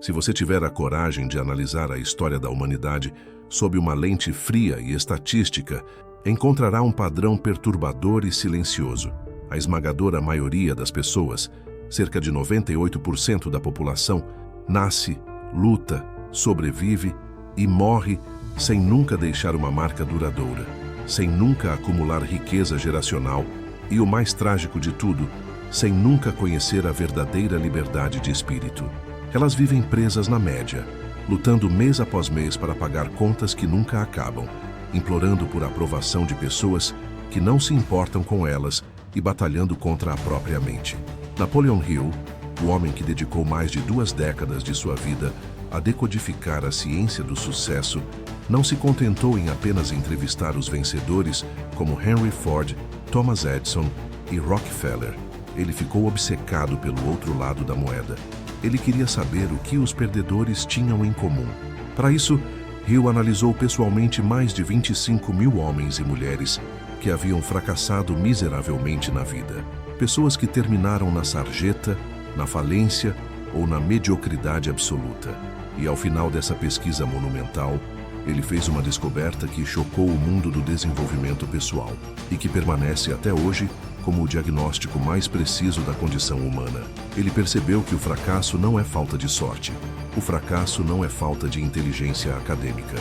Se você tiver a coragem de analisar a história da humanidade sob uma lente fria e estatística, encontrará um padrão perturbador e silencioso. A esmagadora maioria das pessoas, cerca de 98% da população, nasce, luta, sobrevive e morre sem nunca deixar uma marca duradoura, sem nunca acumular riqueza geracional e, o mais trágico de tudo, sem nunca conhecer a verdadeira liberdade de espírito. Elas vivem presas na média, lutando mês após mês para pagar contas que nunca acabam, implorando por aprovação de pessoas que não se importam com elas e batalhando contra a própria mente. Napoleon Hill, o homem que dedicou mais de 2 décadas de sua vida a decodificar a ciência do sucesso, não se contentou em apenas entrevistar os vencedores como Henry Ford, Thomas Edison e Rockefeller. Ele ficou obcecado pelo outro lado da moeda. Ele queria saber o que os perdedores tinham em comum. Para isso, Hill analisou pessoalmente mais de 25 mil homens e mulheres que haviam fracassado miseravelmente na vida. Pessoas que terminaram na sarjeta, na falência ou na mediocridade absoluta. E ao final dessa pesquisa monumental, ele fez uma descoberta que chocou o mundo do desenvolvimento pessoal e que permanece até hoje como o diagnóstico mais preciso da condição humana. Ele percebeu que o fracasso não é falta de sorte. O fracasso não é falta de inteligência acadêmica.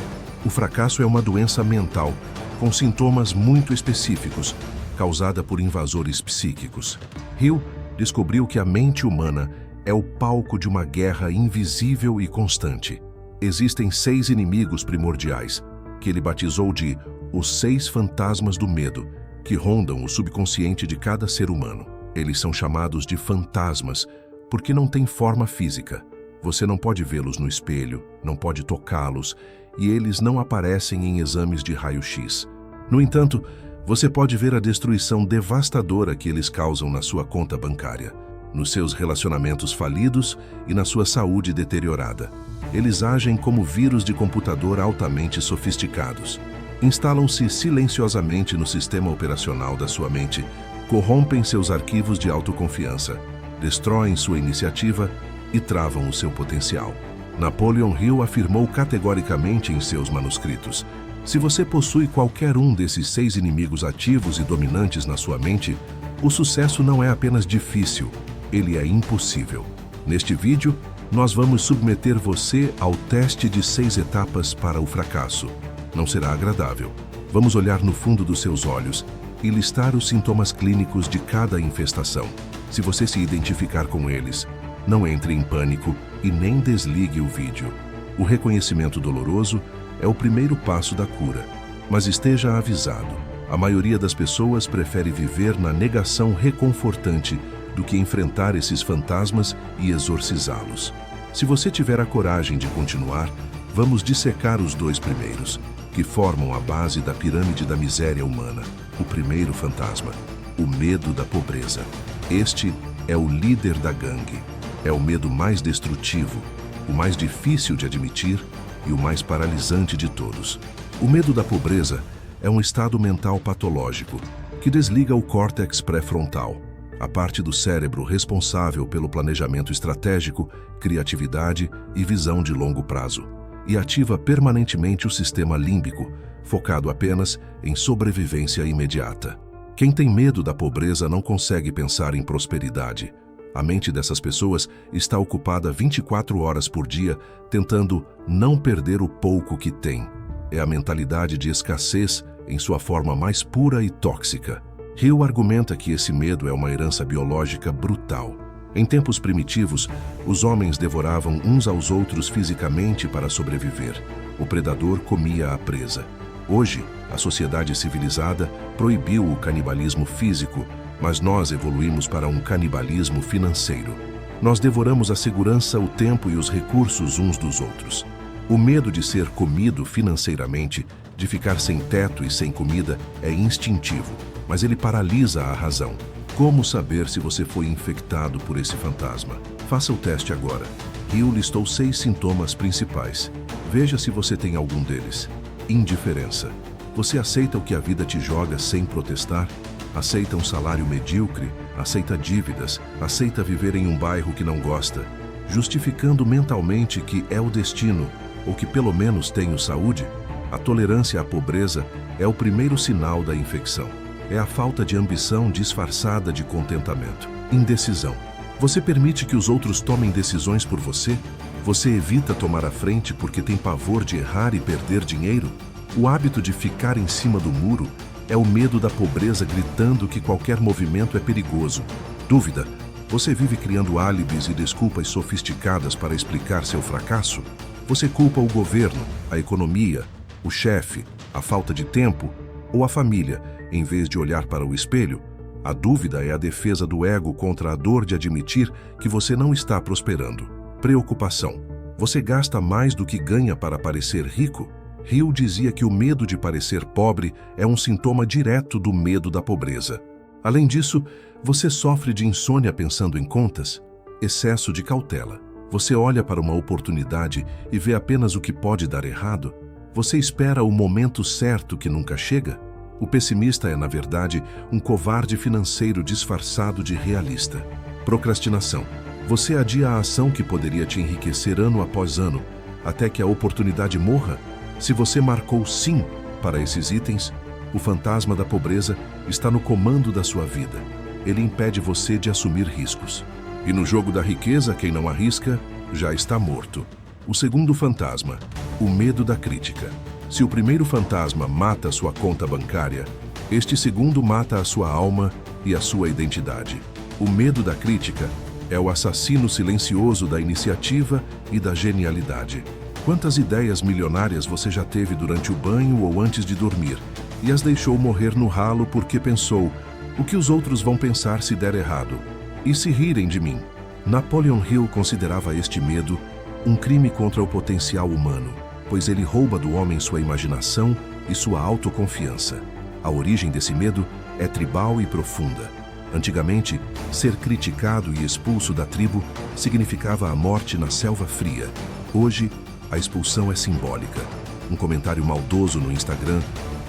O fracasso é uma doença mental com sintomas muito específicos, causada por invasores psíquicos. Hill descobriu que a mente humana é o palco de uma guerra invisível e constante. Existem 6 inimigos primordiais, que ele batizou de os 6 fantasmas do medo, que rondam o subconsciente de cada ser humano. Eles são chamados de fantasmas porque não têm forma física. Você não pode vê-los no espelho, não pode tocá-los, e eles não aparecem em exames de raio-x. No entanto, você pode ver a destruição devastadora que eles causam na sua conta bancária, nos seus relacionamentos falidos e na sua saúde deteriorada. Eles agem como vírus de computador altamente sofisticados. Instalam-se silenciosamente no sistema operacional da sua mente, corrompem seus arquivos de autoconfiança, destroem sua iniciativa e travam o seu potencial. Napoleon Hill afirmou categoricamente em seus manuscritos: se você possui qualquer um desses 6 inimigos ativos e dominantes na sua mente, o sucesso não é apenas difícil, ele é impossível. Neste vídeo, nós vamos submeter você ao teste de 6 etapas para o fracasso. Não será agradável. Vamos olhar no fundo dos seus olhos e listar os sintomas clínicos de cada infestação. Se você se identificar com eles, não entre em pânico e nem desligue o vídeo. O reconhecimento doloroso é o primeiro passo da cura, mas esteja avisado. A maioria das pessoas prefere viver na negação reconfortante do que enfrentar esses fantasmas e exorcizá-los. Se você tiver a coragem de continuar, vamos dissecar os 2 primeiros, que formam a base da pirâmide da miséria humana. O primeiro fantasma, o medo da pobreza. Este é o líder da gangue. É o medo mais destrutivo, o mais difícil de admitir e o mais paralisante de todos. O medo da pobreza é um estado mental patológico que desliga o córtex pré-frontal, a parte do cérebro responsável pelo planejamento estratégico, criatividade e visão de longo prazo, e ativa permanentemente o sistema límbico, focado apenas em sobrevivência imediata. Quem tem medo da pobreza não consegue pensar em prosperidade. A mente dessas pessoas está ocupada 24 horas por dia tentando não perder o pouco que tem. É a mentalidade de escassez em sua forma mais pura e tóxica. Hill argumenta que esse medo é uma herança biológica brutal. Em tempos primitivos, os homens devoravam uns aos outros fisicamente para sobreviver. O predador comia a presa. Hoje, a sociedade civilizada proibiu o canibalismo físico, mas nós evoluímos para um canibalismo financeiro. Nós devoramos a segurança, o tempo e os recursos uns dos outros. O medo de ser comido financeiramente, de ficar sem teto e sem comida, é instintivo, mas ele paralisa a razão. Como saber se você foi infectado por esse fantasma? Faça o teste agora. Hill listou 6 sintomas principais. Veja se você tem algum deles. Indiferença. Você aceita o que a vida te joga sem protestar? Aceita um salário medíocre? Aceita dívidas? Aceita viver em um bairro que não gosta? justificando mentalmente que é o destino ou que pelo menos tenho saúde, a tolerância à pobreza é o primeiro sinal da infecção. É a falta de ambição disfarçada de contentamento. Indecisão. Você permite que os outros tomem decisões por você? Você evita tomar a frente porque tem pavor de errar e perder dinheiro? O hábito de ficar em cima do muro é o medo da pobreza gritando que qualquer movimento é perigoso. Dúvida. Você vive criando álibis e desculpas sofisticadas para explicar seu fracasso? Você culpa o governo, a economia, o chefe, a falta de tempo ou a família, em vez de olhar para o espelho? A dúvida é a defesa do ego contra a dor de admitir que você não está prosperando. Preocupação. Você gasta mais do que ganha para parecer rico? Hill dizia que o medo de parecer pobre é um sintoma direto do medo da pobreza. Além disso, você sofre de insônia pensando em contas? Excesso de cautela. Você olha para uma oportunidade e vê apenas o que pode dar errado? Você espera o momento certo que nunca chega? O pessimista é, na verdade, um covarde financeiro disfarçado de realista. Procrastinação. Você adia a ação que poderia te enriquecer ano após ano, até que a oportunidade morra? Se você marcou sim para esses itens, o fantasma da pobreza está no comando da sua vida. Ele impede você de assumir riscos. E no jogo da riqueza, quem não arrisca, já está morto. O segundo fantasma, o medo da crítica. Se o primeiro fantasma mata a sua conta bancária, este segundo mata a sua alma e a sua identidade. O medo da crítica é o assassino silencioso da iniciativa e da genialidade. Quantas ideias milionárias você já teve durante o banho ou antes de dormir e as deixou morrer no ralo porque pensou: o que os outros vão pensar se der errado? E se rirem de mim? Napoleon Hill considerava este medo um crime contra o potencial humano, pois ele rouba do homem sua imaginação e sua autoconfiança. A origem desse medo é tribal e profunda. Antigamente, ser criticado e expulso da tribo significava a morte na selva fria. Hoje, a expulsão é simbólica. Um comentário maldoso no Instagram,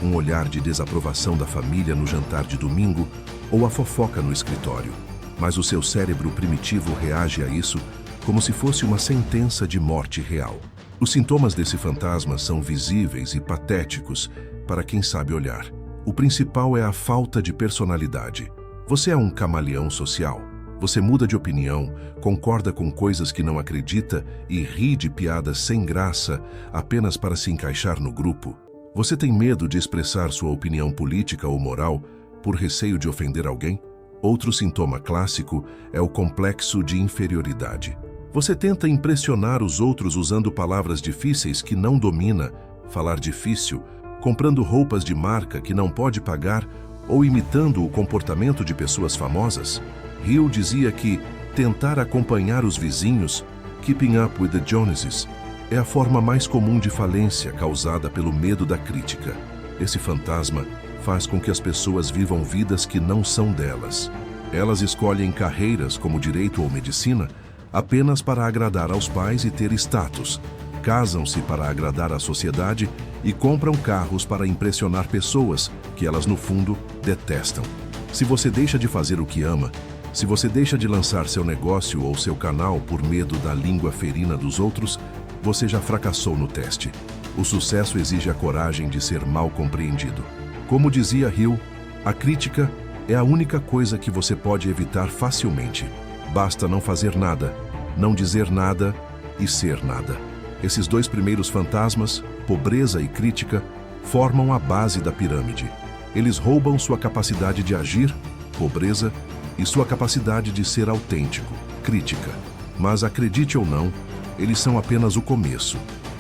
um olhar de desaprovação da família no jantar de domingo ou a fofoca no escritório. Mas o seu cérebro primitivo reage a isso como se fosse uma sentença de morte real. Os sintomas desse fantasma são visíveis e patéticos para quem sabe olhar. O principal é a falta de personalidade. Você é um camaleão social. Você muda de opinião, concorda com coisas que não acredita e ri de piadas sem graça apenas para se encaixar no grupo. Você tem medo de expressar sua opinião política ou moral por receio de ofender alguém? Outro sintoma clássico é o complexo de inferioridade. Você tenta impressionar os outros usando palavras difíceis que não domina, falar difícil, comprando roupas de marca que não pode pagar ou imitando o comportamento de pessoas famosas. Hill dizia que tentar acompanhar os vizinhos, keeping up with the Joneses, é a forma mais comum de falência causada pelo medo da crítica. Esse fantasma faz com que as pessoas vivam vidas que não são delas. Elas escolhem carreiras como direito ou medicina apenas para agradar aos pais e ter status. Casam-se para agradar à sociedade e compram carros para impressionar pessoas que elas, no fundo, detestam. Se você deixa de fazer o que ama, se você deixa de lançar seu negócio ou seu canal por medo da língua ferina dos outros, você já fracassou no teste. O sucesso exige a coragem de ser mal compreendido. Como dizia Hill, a crítica é a única coisa que você pode evitar facilmente. Basta não fazer nada, não dizer nada e ser nada. Esses dois primeiros fantasmas, pobreza e crítica, formam a base da pirâmide. Eles roubam sua capacidade de agir, pobreza, e sua capacidade de ser autêntico, crítica. Mas acredite ou não, eles são apenas o começo.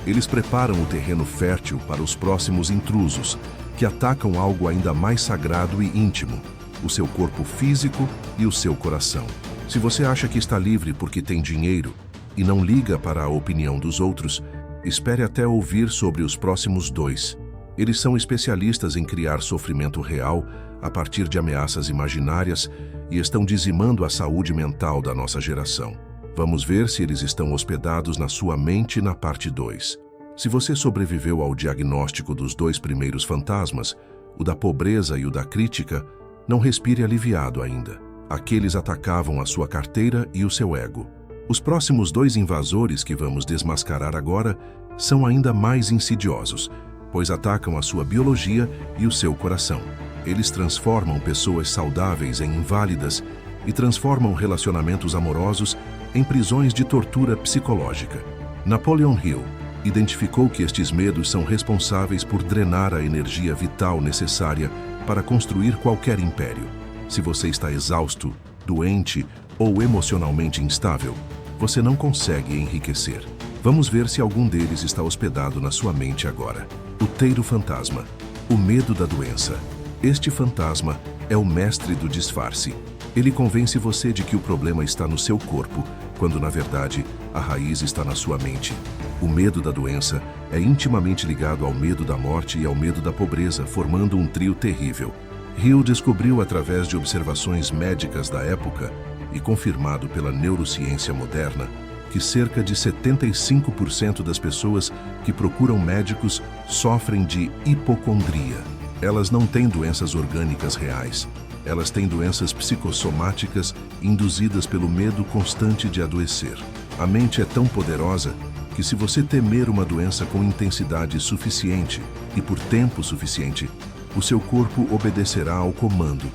Eles preparam o terreno fértil para os próximos intrusos, que atacam algo ainda mais sagrado e íntimo, o seu corpo físico e o seu coração. Se você acha que está livre porque tem dinheiro e não liga para a opinião dos outros, espere até ouvir sobre os próximos dois. Eles são especialistas em criar sofrimento real a partir de ameaças imaginárias e estão dizimando a saúde mental da nossa geração. Vamos ver se eles estão hospedados na sua mente na parte 2. Se você sobreviveu ao diagnóstico dos dois primeiros fantasmas, o da pobreza e o da crítica, não respire aliviado ainda. Aqueles atacavam a sua carteira e o seu ego. Os próximos 2 invasores que vamos desmascarar agora são ainda mais insidiosos, pois atacam a sua biologia e o seu coração. Eles transformam pessoas saudáveis em inválidas e transformam relacionamentos amorosos em prisões de tortura psicológica. Napoleon Hill identificou que estes medos são responsáveis por drenar a energia vital necessária para construir qualquer império. Se você está exausto, doente ou emocionalmente instável, você não consegue enriquecer. Vamos ver se algum deles está hospedado na sua mente agora. O Teiro Fantasma, o medo da doença. Este fantasma é o mestre do disfarce. Ele convence você de que o problema está no seu corpo, quando na verdade a raiz está na sua mente. O medo da doença é intimamente ligado ao medo da morte e ao medo da pobreza, formando um trio terrível. Hill descobriu através de observações médicas da época e confirmado pela neurociência moderna que cerca de 75% das pessoas que procuram médicos sofrem de hipocondria. Elas não têm doenças orgânicas reais. Elas têm doenças psicossomáticas induzidas pelo medo constante de adoecer. A mente é tão poderosa que, se você temer uma doença com intensidade suficiente e por tempo suficiente, o seu corpo obedecerá ao comando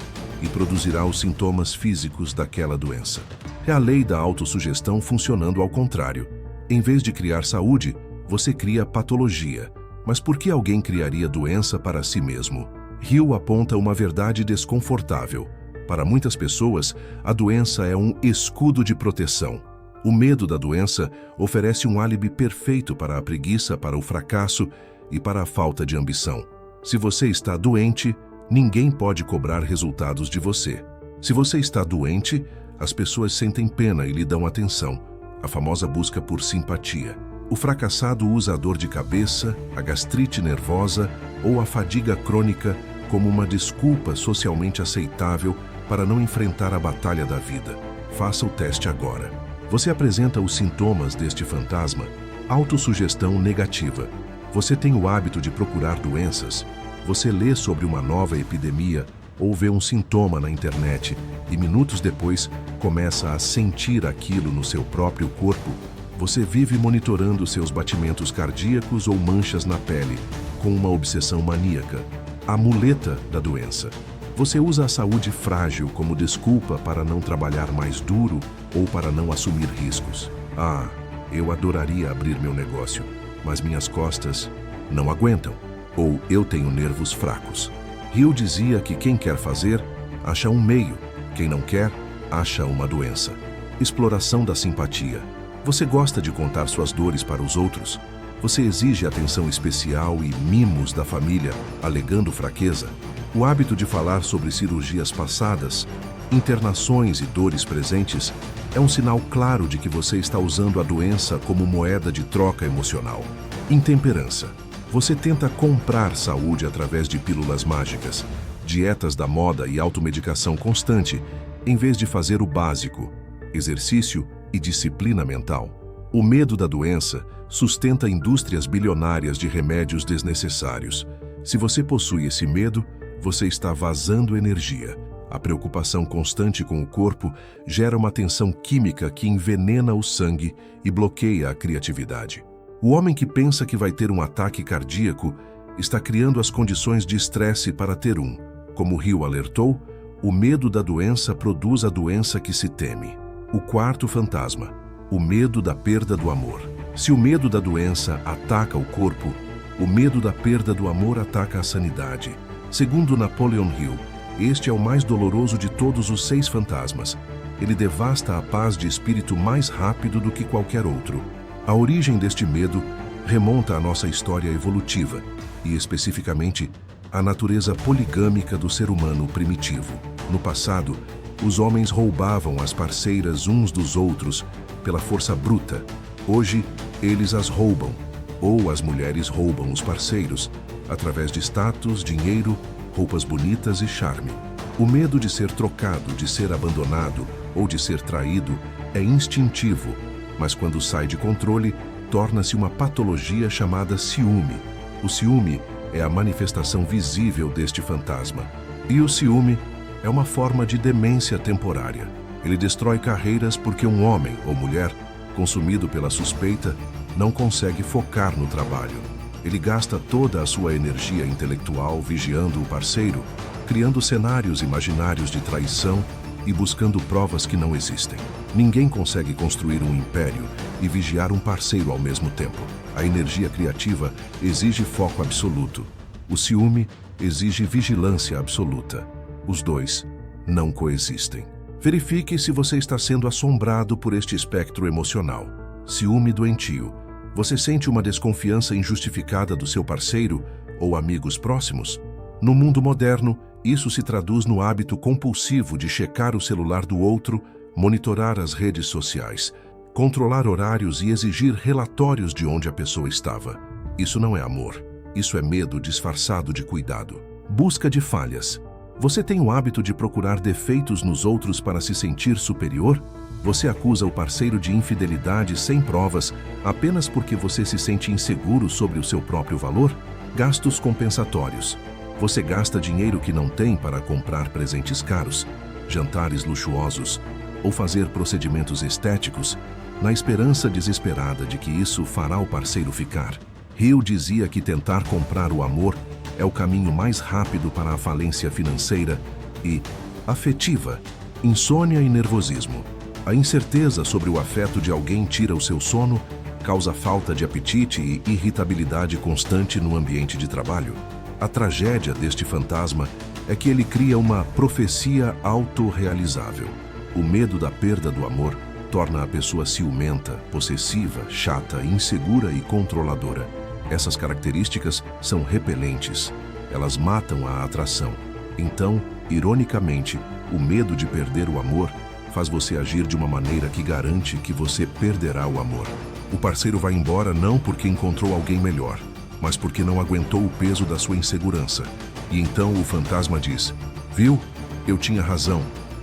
e produzirá os sintomas físicos daquela doença. É a lei da autossugestão funcionando ao contrário. Em vez de criar saúde, você cria patologia. Mas por que alguém criaria doença para si mesmo? Hill aponta uma verdade desconfortável. Para muitas pessoas, a doença é um escudo de proteção. O medo da doença oferece um álibi perfeito para a preguiça, para o fracasso e para a falta de ambição. Se você está doente, ninguém pode cobrar resultados de você. Se você está doente, as pessoas sentem pena e lhe dão atenção, a famosa busca por simpatia. O fracassado usa a dor de cabeça, a gastrite nervosa ou a fadiga crônica como uma desculpa socialmente aceitável para não enfrentar a batalha da vida. Faça o teste agora. Você apresenta os sintomas deste fantasma: autossugestão negativa. Você tem o hábito de procurar doenças. Você lê sobre uma nova epidemia ou vê um sintoma na internet e minutos depois começa a sentir aquilo no seu próprio corpo. Você vive monitorando seus batimentos cardíacos ou manchas na pele, com uma obsessão maníaca. A muleta da doença. Você usa a saúde frágil como desculpa para não trabalhar mais duro ou para não assumir riscos. Ah, eu adoraria abrir meu negócio, mas minhas costas não aguentam. Ou eu tenho nervos fracos. Hill dizia que quem quer fazer, acha um meio. Quem não quer, acha uma doença. Exploração da simpatia. Você gosta de contar suas dores para os outros? Você exige atenção especial e mimos da família, alegando fraqueza? O hábito de falar sobre cirurgias passadas, internações e dores presentes é um sinal claro de que você está usando a doença como moeda de troca emocional. Intemperança. Você tenta comprar saúde através de pílulas mágicas, dietas da moda e automedicação constante, em vez de fazer o básico, exercício e disciplina mental. O medo da doença sustenta indústrias bilionárias de remédios desnecessários. Se você possui esse medo, você está vazando energia. A preocupação constante com o corpo gera uma tensão química que envenena o sangue e bloqueia a criatividade. O homem que pensa que vai ter um ataque cardíaco está criando as condições de estresse para ter um. Como Hill alertou, o medo da doença produz a doença que se teme. O quarto fantasma, o medo da perda do amor. Se o medo da doença ataca o corpo, o medo da perda do amor ataca a sanidade. Segundo Napoleon Hill, este é o mais doloroso de todos os 6 fantasmas. Ele devasta a paz de espírito mais rápido do que qualquer outro. A origem deste medo remonta à nossa história evolutiva e, especificamente, à natureza poligâmica do ser humano primitivo. No passado, os homens roubavam as parceiras uns dos outros pela força bruta. Hoje, eles as roubam, ou as mulheres roubam os parceiros, através de status, dinheiro, roupas bonitas e charme. O medo de ser trocado, de ser abandonado ou de ser traído é instintivo, mas quando sai de controle, torna-se uma patologia chamada ciúme. O ciúme é a manifestação visível deste fantasma. E o ciúme é uma forma de demência temporária. Ele destrói carreiras porque um homem ou mulher, consumido pela suspeita, não consegue focar no trabalho. Ele gasta toda a sua energia intelectual vigiando o parceiro, criando cenários imaginários de traição e buscando provas que não existem. Ninguém consegue construir um império e vigiar um parceiro ao mesmo tempo. A energia criativa exige foco absoluto. O ciúme exige vigilância absoluta. Os dois não coexistem. Verifique se você está sendo assombrado por este espectro emocional. Ciúme doentio. Você sente uma desconfiança injustificada do seu parceiro ou amigos próximos? No mundo moderno, isso se traduz no hábito compulsivo de checar o celular do outro, monitorar as redes sociais, controlar horários e exigir relatórios de onde a pessoa estava. Isso não é amor. Isso é medo disfarçado de cuidado. Busca de falhas. Você tem o hábito de procurar defeitos nos outros para se sentir superior? Você acusa o parceiro de infidelidade sem provas apenas porque você se sente inseguro sobre o seu próprio valor? Gastos compensatórios. Você gasta dinheiro que não tem para comprar presentes caros, jantares luxuosos ou fazer procedimentos estéticos, na esperança desesperada de que isso fará o parceiro ficar. Hill dizia que tentar comprar o amor é o caminho mais rápido para a falência financeira e afetiva, insônia e nervosismo. A incerteza sobre o afeto de alguém tira o seu sono, causa falta de apetite e irritabilidade constante no ambiente de trabalho. A tragédia deste fantasma é que ele cria uma profecia autorrealizável. O medo da perda do amor torna a pessoa ciumenta, possessiva, chata, insegura e controladora. Essas características são repelentes. Elas matam a atração. Então, ironicamente, o medo de perder o amor faz você agir de uma maneira que garante que você perderá o amor. O parceiro vai embora não porque encontrou alguém melhor, mas porque não aguentou o peso da sua insegurança. E então o fantasma diz: "Viu? Eu tinha razão.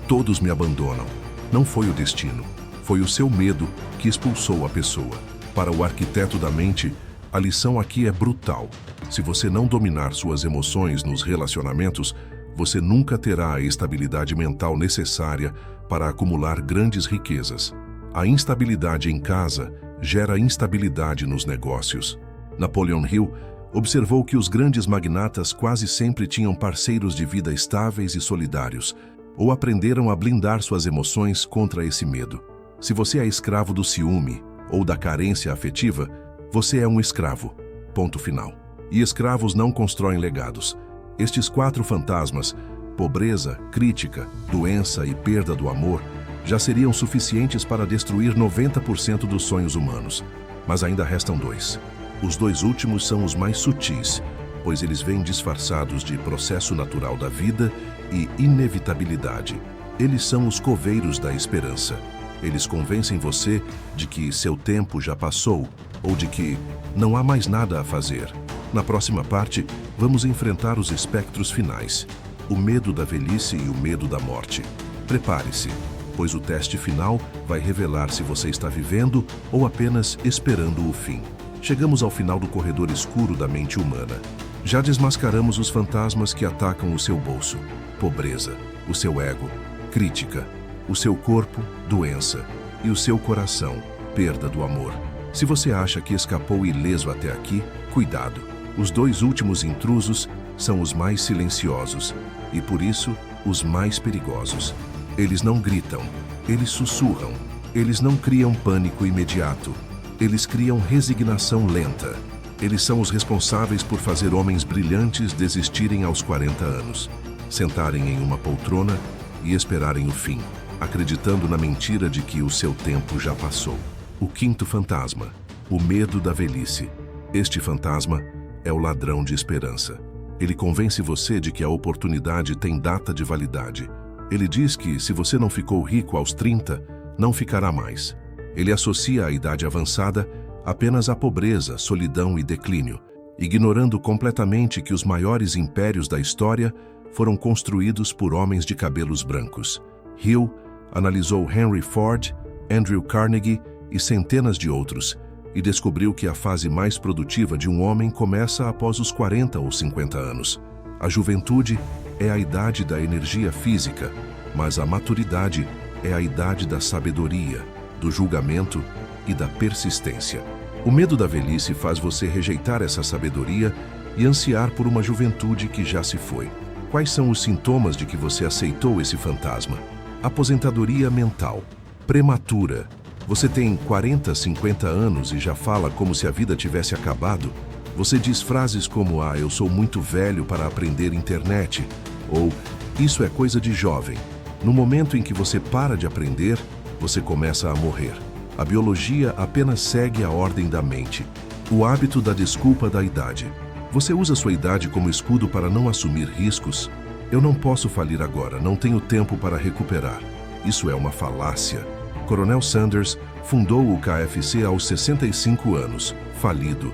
Todos me abandonam. Não foi o destino. Foi o seu medo que expulsou a pessoa." Para o arquiteto da mente, a lição aqui é brutal. Se você não dominar suas emoções nos relacionamentos, você nunca terá a estabilidade mental necessária para acumular grandes riquezas. A instabilidade em casa gera instabilidade nos negócios. Napoleon Hill observou que os grandes magnatas quase sempre tinham parceiros de vida estáveis e solidários, ou aprenderam a blindar suas emoções contra esse medo. Se você é escravo do ciúme ou da carência afetiva, você é um escravo. Ponto final. E escravos não constroem legados. Estes 4 fantasmas, pobreza, crítica, doença e perda do amor, já seriam suficientes para destruir 90% dos sonhos humanos. Mas ainda restam 2. Os 2 últimos são os mais sutis, pois eles vêm disfarçados de processo natural da vida e inevitabilidade. Eles são os coveiros da esperança. Eles convencem você de que seu tempo já passou ou de que não há mais nada a fazer. Na próxima parte, vamos enfrentar os espectros finais, o medo da velhice e o medo da morte. Prepare-se, pois o teste final vai revelar se você está vivendo ou apenas esperando o fim. Chegamos ao final do corredor escuro da mente humana. Já desmascaramos os fantasmas que atacam o seu bolso: pobreza, o seu ego, crítica, o seu corpo, doença, e o seu coração, perda do amor. Se você acha que escapou ileso até aqui, cuidado. Os 2 últimos intrusos são os mais silenciosos e, por isso, os mais perigosos. Eles não gritam, eles sussurram. Eles não criam pânico imediato. Eles criam resignação lenta. Eles são os responsáveis por fazer homens brilhantes desistirem aos 40 anos, sentarem em uma poltrona e esperarem o fim, acreditando na mentira de que o seu tempo já passou. O 5º fantasma, o medo da velhice. Este fantasma é o ladrão de esperança. Ele convence você de que a oportunidade tem data de validade. Ele diz que, se você não ficou rico aos 30, não ficará mais. Ele associa a idade avançada apenas à pobreza, solidão e declínio, ignorando completamente que os maiores impérios da história foram construídos por homens de cabelos brancos. Hill analisou Henry Ford, Andrew Carnegie e centenas de outros, e descobriu que a fase mais produtiva de um homem começa após os 40 ou 50 anos. A juventude é a idade da energia física, mas a maturidade é a idade da sabedoria, do julgamento e da persistência. O medo da velhice faz você rejeitar essa sabedoria e ansiar por uma juventude que já se foi. Quais são os sintomas de que você aceitou esse fantasma? Aposentadoria mental. Prematura. Você tem 40, 50 anos e já fala como se a vida tivesse acabado? Você diz frases como eu sou muito velho para aprender internet, ou isso é coisa de jovem. No momento em que você para de aprender, você começa a morrer. A biologia apenas segue a ordem da mente. O hábito da desculpa da idade. Você usa sua idade como escudo para não assumir riscos? Eu não posso falir agora, não tenho tempo para recuperar. Isso é uma falácia. Coronel Sanders fundou o KFC aos 65 anos, falido.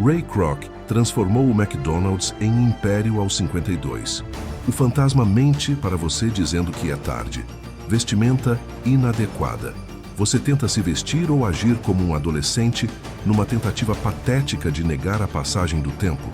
Ray Kroc transformou o McDonald's em império aos 52. O fantasma mente para você dizendo que é tarde. Vestimenta inadequada. Você tenta se vestir ou agir como um adolescente numa tentativa patética de negar a passagem do tempo.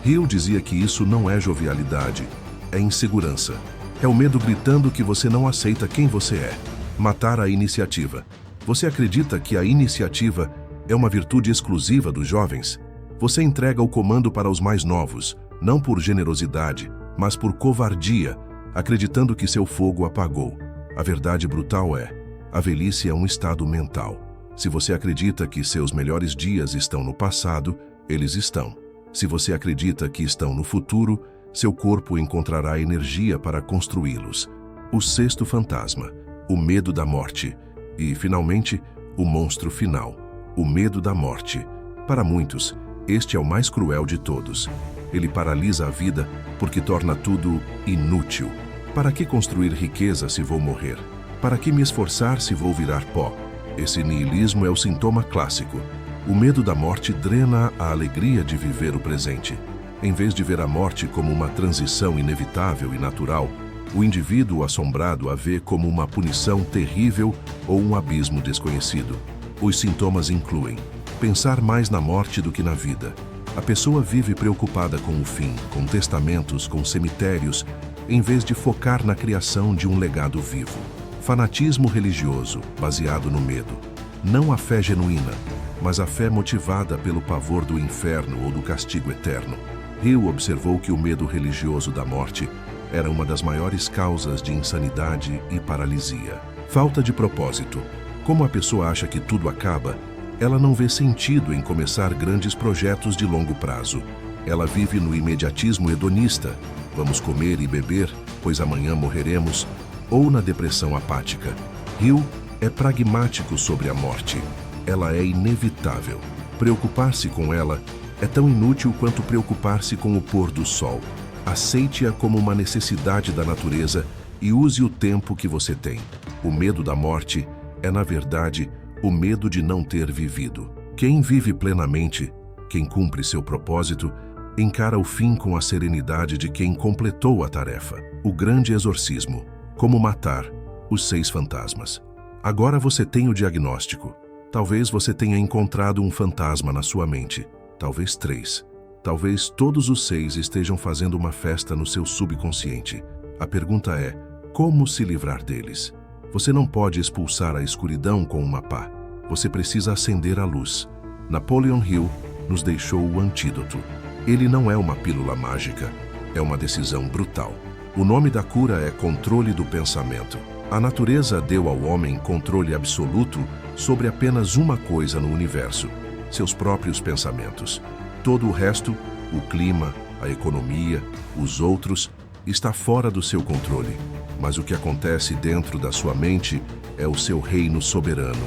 Hill dizia que isso não é jovialidade, é insegurança. É o medo gritando que você não aceita quem você é. Matar a iniciativa. Você acredita que a iniciativa é uma virtude exclusiva dos jovens? Você entrega o comando para os mais novos, não por generosidade, mas por covardia, acreditando que seu fogo apagou. A verdade brutal é: a velhice é um estado mental. Se você acredita que seus melhores dias estão no passado, eles estão. Se você acredita que estão no futuro, seu corpo encontrará energia para construí-los. O sexto fantasma. O medo da morte. E, finalmente, o monstro final. O medo da morte. Para muitos, este é o mais cruel de todos. Ele paralisa a vida porque torna tudo inútil. Para que construir riqueza se vou morrer? Para que me esforçar se vou virar pó? Esse niilismo é o sintoma clássico. O medo da morte drena a alegria de viver o presente. Em vez de ver a morte como uma transição inevitável e natural, o indivíduo assombrado a vê como uma punição terrível ou um abismo desconhecido. Os sintomas incluem pensar mais na morte do que na vida. A pessoa vive preocupada com o fim, com testamentos, com cemitérios, em vez de focar na criação de um legado vivo. Fanatismo religioso, baseado no medo. Não a fé genuína, mas a fé motivada pelo pavor do inferno ou do castigo eterno. Hill observou que o medo religioso da morte era uma das maiores causas de insanidade e paralisia. Falta de propósito. Como a pessoa acha que tudo acaba, ela não vê sentido em começar grandes projetos de longo prazo. Ela vive no imediatismo hedonista. Vamos comer e beber, pois amanhã morreremos. Ou na depressão apática. Hill é pragmático sobre a morte. Ela é inevitável. Preocupar-se com ela é tão inútil quanto preocupar-se com o pôr do sol. Aceite-a como uma necessidade da natureza e use o tempo que você tem. O medo da morte é, na verdade, o medo de não ter vivido. Quem vive plenamente, quem cumpre seu propósito, encara o fim com a serenidade de quem completou a tarefa. O grande exorcismo. Como matar os 6 fantasmas. Agora você tem o diagnóstico. Talvez você tenha encontrado um fantasma na sua mente. Talvez 3. Talvez todos os 6 estejam fazendo uma festa no seu subconsciente. A pergunta é: como se livrar deles? Você não pode expulsar a escuridão com uma pá. Você precisa acender a luz. Napoleon Hill nos deixou o antídoto. Ele não é uma pílula mágica, é uma decisão brutal. O nome da cura é controle do pensamento. A natureza deu ao homem controle absoluto sobre apenas uma coisa no universo: seus próprios pensamentos. Todo o resto, o clima, a economia, os outros, está fora do seu controle. Mas o que acontece dentro da sua mente é o seu reino soberano.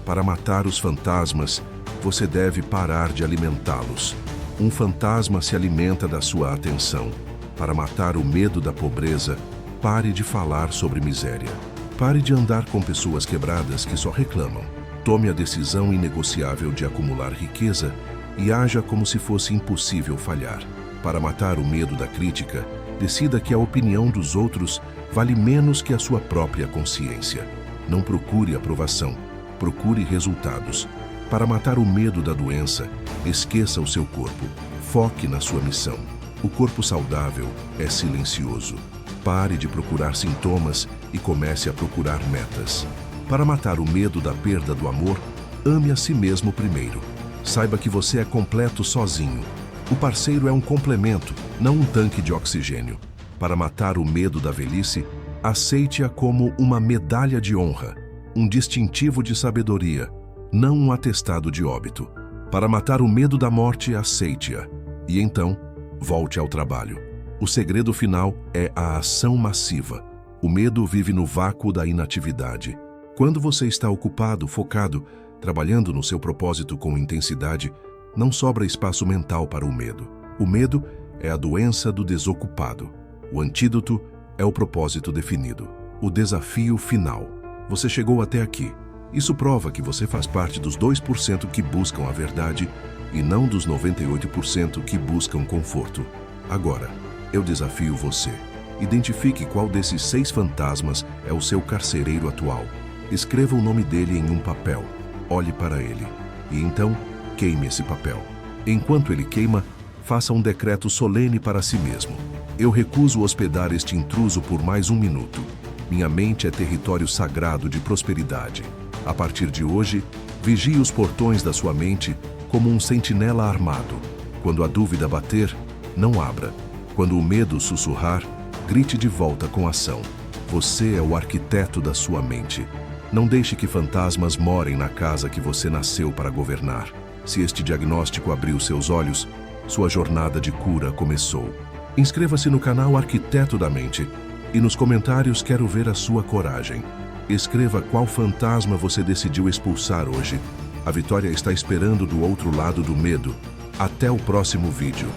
Para matar os fantasmas, você deve parar de alimentá-los. Um fantasma se alimenta da sua atenção. Para matar o medo da pobreza, pare de falar sobre miséria. Pare de andar com pessoas quebradas que só reclamam. Tome a decisão inegociável de acumular riqueza e haja como se fosse impossível falhar. Para matar o medo da crítica, decida que a opinião dos outros vale menos que a sua própria consciência. Não procure aprovação, procure resultados. Para matar o medo da doença, esqueça o seu corpo. Foque na sua missão. O corpo saudável é silencioso. Pare de procurar sintomas e comece a procurar metas. Para matar o medo da perda do amor, ame a si mesmo primeiro. Saiba que você é completo sozinho. O parceiro é um complemento, não um tanque de oxigênio. Para matar o medo da velhice, aceite-a como uma medalha de honra, um distintivo de sabedoria, não um atestado de óbito. Para matar o medo da morte, aceite-a. E então, volte ao trabalho. O segredo final é a ação massiva. O medo vive no vácuo da inatividade. Quando você está ocupado, focado, trabalhando no seu propósito com intensidade, não sobra espaço mental para o medo. O medo é a doença do desocupado. O antídoto é o propósito definido. O desafio final. Você chegou até aqui. Isso prova que você faz parte dos 2% que buscam a verdade e não dos 98% que buscam conforto. Agora, eu desafio você. Identifique qual desses 6 fantasmas é o seu carcereiro atual. Escreva o nome dele em um papel. Olhe para ele. E então, queime esse papel. Enquanto ele queima, faça um decreto solene para si mesmo. Eu recuso hospedar este intruso por mais 1 minuto. Minha mente é território sagrado de prosperidade. A partir de hoje, vigie os portões da sua mente como um sentinela armado. Quando a dúvida bater, não abra. Quando o medo sussurrar, grite de volta com ação. Você é o arquiteto da sua mente. Não deixe que fantasmas morem na casa que você nasceu para governar. Se este diagnóstico abriu seus olhos, sua jornada de cura começou. Inscreva-se no canal Arquiteto da Mente e nos comentários quero ver a sua coragem. Escreva qual fantasma você decidiu expulsar hoje. A vitória está esperando do outro lado do medo. Até o próximo vídeo.